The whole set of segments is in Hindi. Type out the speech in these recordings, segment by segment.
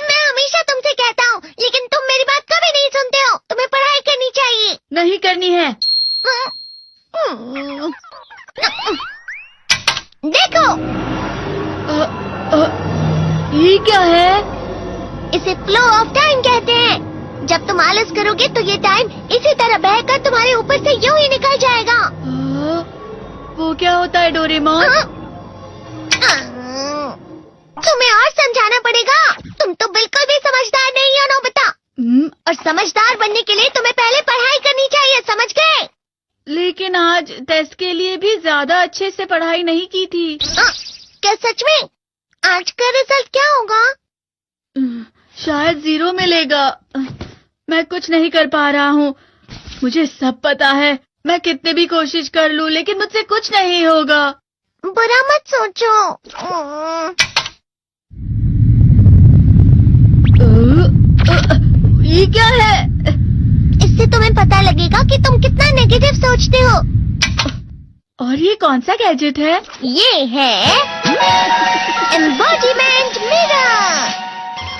मैं हमेशा तुमसे कहता हूँ, लेकिन तुम मेरी बात कभी नहीं सुनते हो। तुम्हें पढ़ाई करनी चाहिए। नहीं करनी है। देखो, ये क्या है? इसे फ्लो ऑफ टाइम कहते हैं। जब तुम आलस करोगे तो ये टाइम इसी तरह बहकर तुम्हारे ऊपर से यूं ही निकल जाएगा। वो क्या होता है डोरेमोन? तुम्हें और समझाना पड़ेगा। तुम तो बिल्कुल भी समझदार नहीं हो नोबिता। और समझदार बनने के लिए तुम्हें पहले पढ़ाई करनी चाहिए, समझ गए? लेकिन आज टेस्ट के लिए भी ज्यादा अच्छे से पढ़ाई नहीं की थी। क्या सच में? आज का रिजल्ट क्या होगा? शायद 0 मिलेगा। मैं कुछ नहीं कर पा रहा हूँ। मुझे सब पता है। मैं कितने भी कोशिश कर लूँ, लेकिन मुझसे कुछ नहीं होगा। बुरा मत सोचो। ये क्या है? इससे तुम्हें पता लगेगा कि तुम कितना नेगेटिव सोचते हो। और ये कौन सा गैजेट है? ये है embodiment mirror.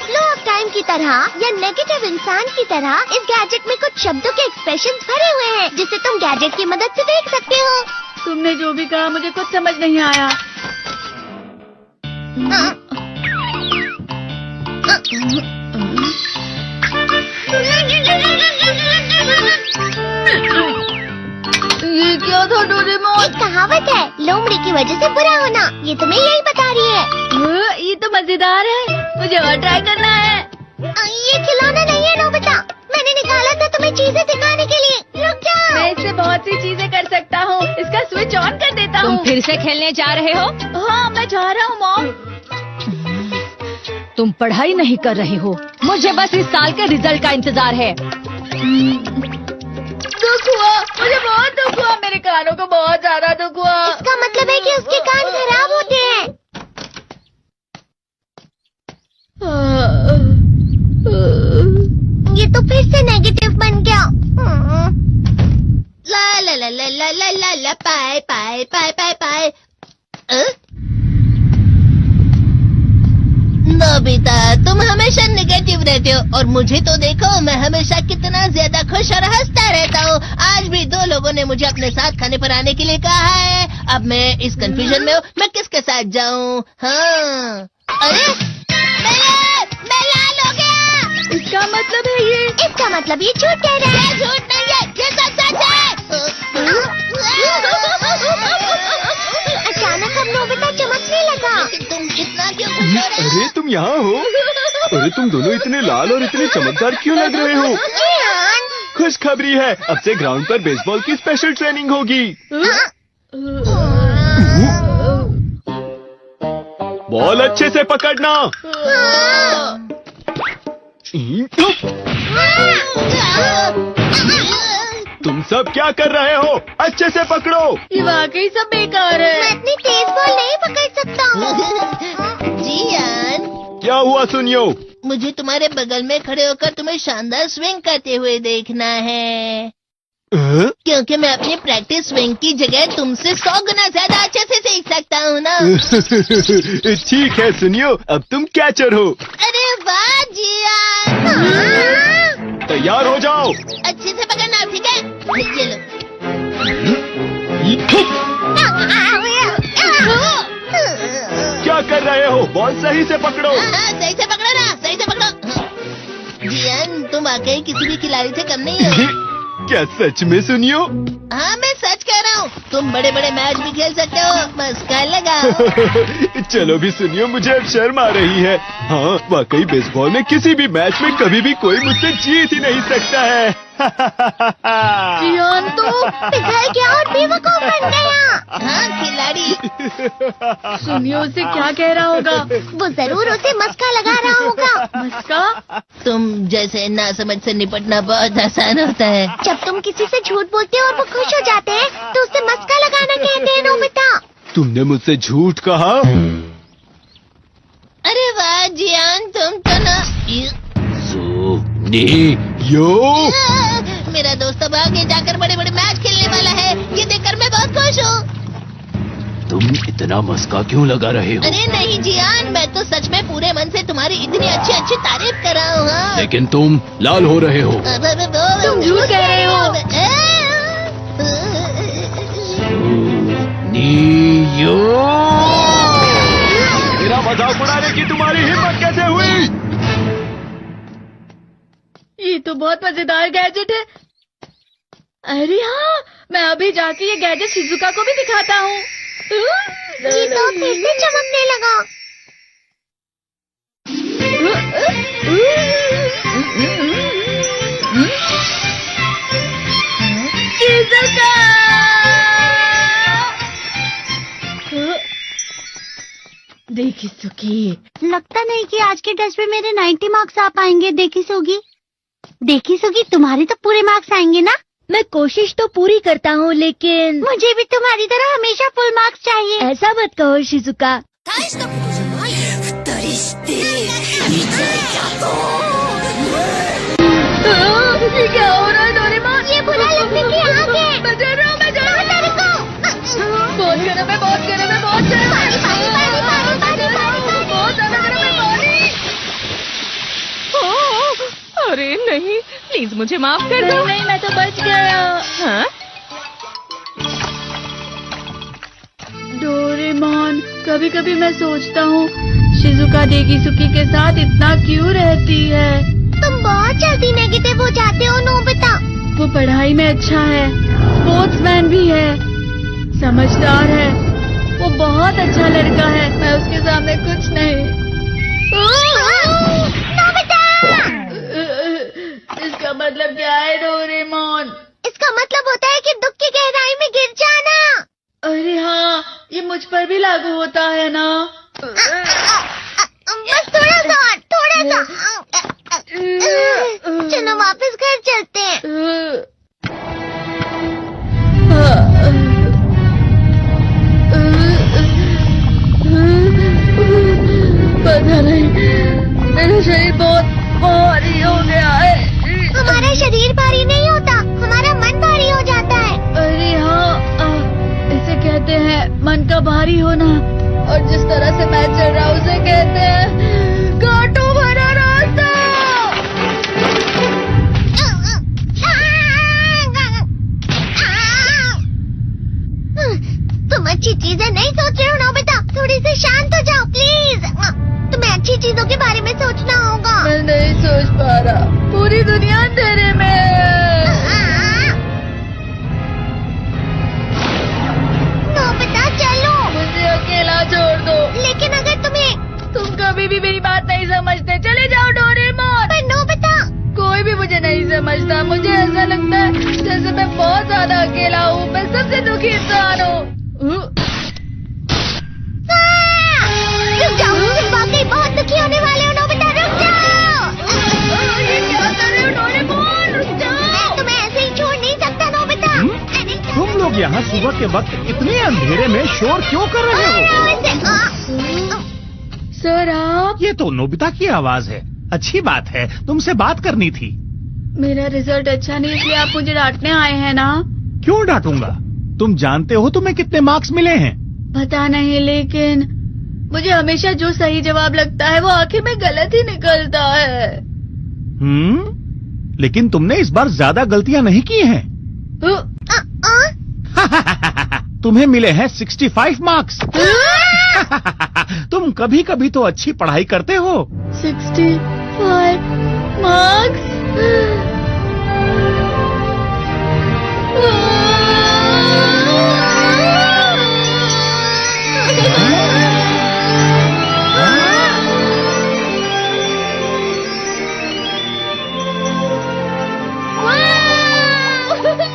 Flow of time की तरह या नेगेटिव इंसान की तरह इस गैजेट में कुछ शब्दों के एक्सप्रेशंस भरे हुए हैं, जिसे तुम गैजेट की मदद से देख सकते हो। तुमने जो भी कहा मुझे कुछ समझ नहीं आया। ये क्या था डोरेमोन? एक कहावत है, लोमड़ी की वजह से बुरा होना। ये तुम्हें यही बता रही है। ये तो मजेदार है। मुझे और ट्राई करना है। ये खिलौना नहीं है नोबिता। मैंने निकाला था तुम्हें चीजें सिखाने के लिए। रुक जाओ। मैं इससे बहुत सी चीजें कर सकता हूँ। इसका स्विच ऑन कर देता हूँ। तुम फिर से खेलने जा रहे हो? हाँ, मैं जा रहा हूँ मॉम। तुम पढ़ाई नहीं कर रही हो। मुझे बस इस साल के रिजल्ट का इंतजार है। दुख हुआ, मुझे बहुत दुख हुआ। मेरे कानों को बहुत ज्यादा दुख हुआ। इसका मतलब है कि उसके कान खराब होते हैं। ये तो फिर से नेगेटिव बन गया। ला ला ला ला ला ला ला ला पाए पाए पाए पाए पाए। नोबिता, तुम हमेशा नेगेटिव रहते हो और मुझे तो देखो, मैं हमेशा कितना ज्यादा खुश और हंसता रहता हूँ। आज भी 2 लोगों ने मुझे अपने साथ खाने पर आने के लिए कहा है। अब मैं इस कंफ्यूजन में हूँ, मैं किसके साथ जाऊँ? हाँ, अरे मैं लाल हो गया। इसका मतलब है ये? इसका मतलब ये झूठ कह रहा है। झूठ नहीं है, ये सब सच है। अचानक अब नोबिता चमकने लगा। तुम इतना क्यों खुश हो रहे हो? अरे तुम यहाँ हो? अरे तुम दोनों इतने लाल और इतने चमकदार क्यों लग रहे हो? खुशखबरी है, अब से ग्राउंड पर बेसबॉल की स्पेशल ट्रेनिंग होगी। बॉल अच्छे से पकड़ना। तुम सब क्या कर रहे हो? अच्छे से पकड़ो। ये वाकई सब बेकार है। मैं इतनी तेज बॉल नहीं पकड़ सकता हूँ। जियान, क्या हुआ सुनियो? मुझे तुम्हारे बगल में खड़े होकर तुम्हें शानदार स्विंग करते हुए देखना है। क्योंकि मैं अपनी प्रैक्टिस स्विंग की जगह तुमसे 100 गुना ज्यादा अच्छे से सीख सकता हूँ ना। ठीक है सुनियो, अब तुम कैचर हो। अरे वाह जियान। तैयार हो जाओ। अच्छे से पकड़ना, ठीक है? ये लो। क्या कर रहे हो? बॉल सही से पकड़ो। सही से पकड़ो ना, सही से पकड़ो। जियान, तुम वाकई किसी भी खिलाड़ी से कम नहीं हो। क्या सच में सुनियो? हाँ, मैं सच कह रहा हूँ। तुम बड़े बड़े मैच भी खेल सकते हो, मस्का लगाओ। चलो भी सुनियो, मुझे अब शर्म आ रही है। हाँ, वाकई बेसबॉल में किसी भी मैच में कभी भी कोई मुझसे जीत ही नहीं सकता है। जियान तो पिघल गया और बेवकूफ बन गया। हाँ, खिलाड़ी। सुनियो उसे क्या कह रहा होगा? वो जरूर उसे मस्का लगा रहा होगा। मस्का? तुम जैसे नासमझ से निपटना बहुत आसान होता है। जब तुम किसी से झूठ बोलते हो और वो खुश हो जाते हैं, तो उसे मस्का लगाना कहते हैं नोबिता। तुमने मुझसे झूठ कहा? अरे वाह जियान, तुम तो ना। यो मेरा दोस्त अब आगे जाकर बड़े बड़े मैच खेलने वाला है। ये देखकर मैं बहुत खुश हूँ। तुम इतना मस्का क्यों लगा रहे हो? अरे नहीं जियान, मैं तो सच में पूरे मन से तुम्हारी इतनी अच्छी अच्छी तारीफ कर रहा हूँ। हाँ। लेकिन तुम लाल हो रहे हो। तुम झूठ कह रहे हो। नियो, मेरा मजाक उड़ाने की तुम्हारी हिम्मत कैसे हुई? ये तो बहुत मजेदार गैजेट है। अरे हाँ, मैं अभी जाके ये गैजेट शिजुका को भी दिखाता हूँ। जी तो फिर से चमकने लगा। शिजुका! देखी सुकी, लगता नहीं कि आज के टेस्ट में मेरे 90 मार्क्स आ पाएंगे। देखी सोगी तुम्हारे तो पूरे मार्क्स आएंगे ना? मैं कोशिश तो पूरी करता हूँ, लेकिन मुझे भी तुम्हारी तरह हमेशा फुल मार्क्स चाहिए। ऐसा मत कहो शिजुका। ये क्या हो रहा है डोरेमोन? ये बुरा लगने की आग है। मैं डर रहा हूँ, मैं डर रहा हूँ। तेरे को बहुत गर्म है, बहुत गर्म है, बहुत गर्म है। बहुत ज्यादा गर्म है पानी। अरे नहीं, प्लीज मुझे माफ कर दो। नहीं, मैं तो बच गया। हाँ? डोरेमोन, कभी कभी मैं सोचता हूँ शिजुका डेगिसुकी के साथ इतना क्यों रहती है। तुम बहुत जल्दी नेगेटिव हो जाते हो नोबिता। वो पढ़ाई में अच्छा है, स्पोर्ट्समैन भी है, समझदार है, वो बहुत अच्छा लड़का है। मैं उसके सामने कुछ नहीं। नोबिता! इसका मतलब क्या है डोरेमोन? इसका मतलब होता है कि दुख की गहराई में गिर जाना। अरे हाँ, ये मुझ पर भी लागू होता है ना। बस थोड़ा सा। चलो वापस घर चलते हैं। पता नहीं, मेरा शरीर बहुत भारी हो गया है। हमारा शरीर भारी नहीं होता, हमारा मन भारी हो जाता है। अरे हाँ, इसे कहते हैं मन का भारी होना। और जिस तरह से मैं चल रहा हूँ उसे कहते हैं कांटों भरा रास्ता। तुम अच्छी चीजें नहीं सोच रहे हो नोबिता, थोड़ी सी शांत हो जाओ प्लीज। तुम्हें अच्छी चीजों के बारे में सोचना होगा। मैं नहीं सोच पा रहा, पूरी दुनिया अंधेरे में है। नोबिता चलो। मुझे अकेला छोड़ दो। लेकिन अगर तुम कभी भी मेरी बात नहीं समझते, चले जाओ डोरेमोन। पर नोबिता, कोई भी मुझे नहीं समझता। मुझे ऐसा लगता है जैसे मैं बहुत ज्यादा अकेला हूँ, मैं सबसे दुखी इंसान हूँ। रुक जाओ, तुम वाकई बहुत दुखी होने वाले हो नोबिता, रुक जाओ। ये क्या कर रहे हो डोरेमोन? रुक जाओ। मैं तुम्हें ऐसे ही छोड़ नहीं सकता नोबिता। तुम लोग यहाँ सुबह के वक्त इतने अंधेरे में शोर क्यों कर रहे हो? सर आप? ये तो नोबिता की आवाज है। अच्छी बात है, तुमसे बात करनी थी। मेरा रिजल्ट अच्छा नहीं, इसलिए आप मुझे डांटने आए हैं ना? क्यों डांटूंगा? तुम जानते हो तुम्हें कितने मार्क्स मिले हैं? पता नहीं, लेकिन मुझे हमेशा जो सही जवाब लगता है वो आखिर में गलत ही निकलता है। लेकिन तुमने इस बार ज्यादा गलतियां नहीं की हैं। तुम्हें मिले हैं 65 मार्क्स। तुम कभी कभी तो अच्छी पढ़ाई करते हो। 65 मार्क्स?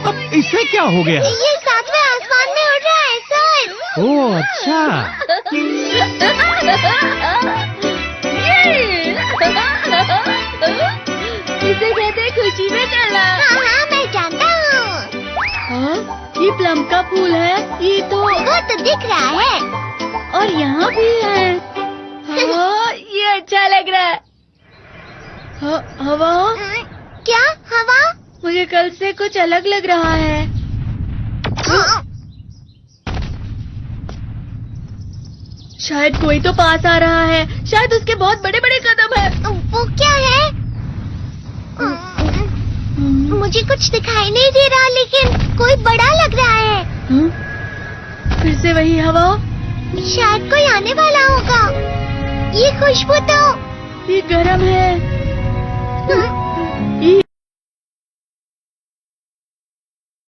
अब इससे क्या हो गया? ये सातवें आसमान में उड़ रहा है सर। ओह अच्छा। इसे कहते हैं खुशी में चलना। हाँ, मैं जानता हूँ। हाँ, ये प्लम का फूल है। ये तो वो तो दिख रहा है। और यहाँ भी है। हाँ, ये अच्छा लग रहा है। हवा? क्या हवा? मुझे कल से कुछ अलग लग रहा है। शायद कोई तो पास आ रहा है। शायद उसके बहुत बड़े बड़े कदम है। वो क्या है? मुझे कुछ दिखाई नहीं दे रहा, लेकिन कोई बड़ा लग रहा है। फिर से वही हवा। शायद कोई आने वाला होगा। ये खुशबू तो ये गर्म है।